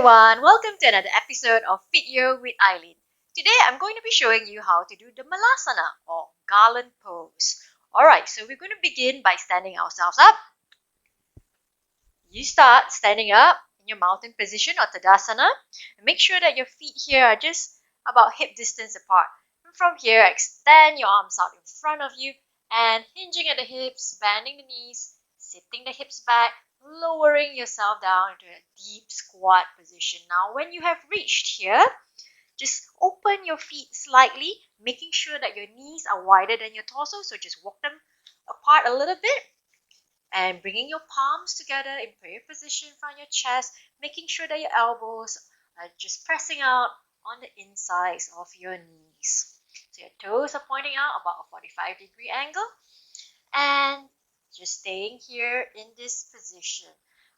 everyone, welcome to another episode of Video with Eileen. Today I'm going to be showing you how to do the Malasana or Garland Pose. Alright, so we're going to begin by standing ourselves up. You start standing up in your mountain position or Tadasana. And make sure that your feet here are just about hip distance apart. And from here, extend your arms out in front of you and hinging at the hips, bending the knees, sitting the hips back, lowering yourself down into a deep squat position. Now, when you have reached here, just open your feet slightly, making sure that your knees are wider than your torso. So just walk them apart a little bit and bringing your palms together in prayer position in front of your chest, making sure that your elbows are just pressing out on the insides of your knees. So your toes are pointing out about a 45-degree angle and just staying here in this position.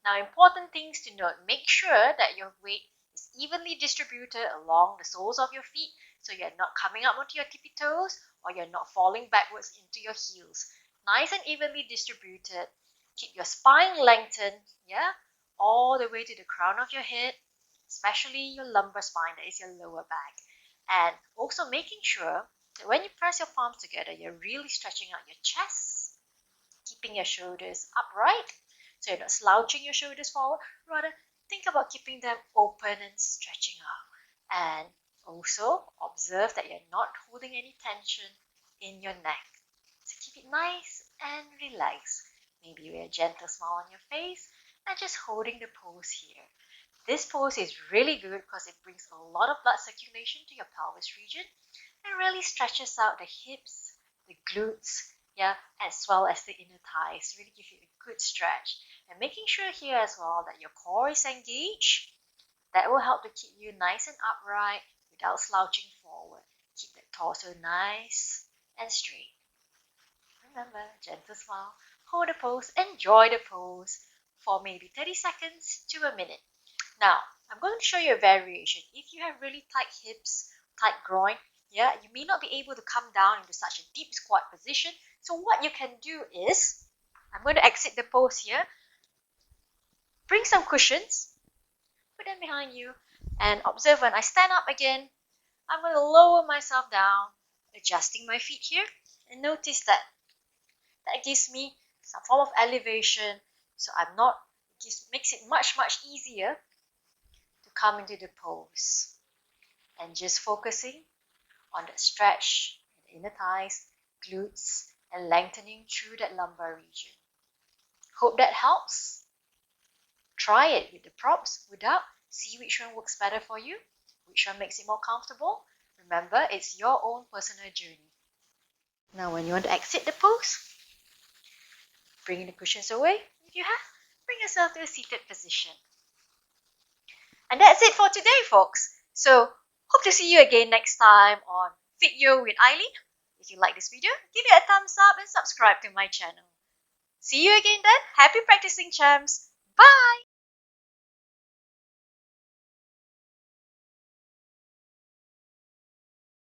Now, important things to note, make sure that your weight is evenly distributed along the soles of your feet so you're not coming up onto your tippy toes or you're not falling backwards into your heels. Nice and evenly distributed. Keep your spine lengthened, all the way to the crown of your head, especially your lumbar spine, that is your lower back. And also making sure that when you press your palms together, you're really stretching out your chest, keeping your shoulders upright, so you're not slouching your shoulders forward. Rather, think about keeping them open and stretching out. And also observe that you're not holding any tension in your neck. So keep it nice and relaxed. Maybe with a gentle smile on your face and just holding the pose here. This pose is really good because it brings a lot of blood circulation to your pelvis region and really stretches out the hips, the glutes, as well as the inner thighs. Really give you a good stretch. And making sure here as well that your core is engaged. That will help to keep you nice and upright without slouching forward. Keep the torso nice and straight. Remember, gentle smile, hold the pose, enjoy the pose for maybe 30 seconds to a minute. Now, I'm going to show you a variation. If you have really tight hips, tight groin, you may not be able to come down into such a deep squat position. So what you can do is, I'm going to exit the pose here. Bring some cushions, put them behind you, and observe when I stand up again, I'm going to lower myself down, adjusting my feet here, and notice that gives me some form of elevation, so makes it much easier to come into the pose. And just focusing on the stretch in the inner thighs, glutes, and lengthening through that lumbar region. Hope that helps. Try it with the props, without, see which one works better for you, which one makes it more comfortable. Remember, it's your own personal journey. Now, when you want to exit the pose, bring the cushions away. If you have, bring yourself to a seated position. And that's it for today, folks. So, hope to see you again next time on Video with Eileen. If you like this video, give it a thumbs up and subscribe to my channel. See you again then. Happy practicing, champs. Bye!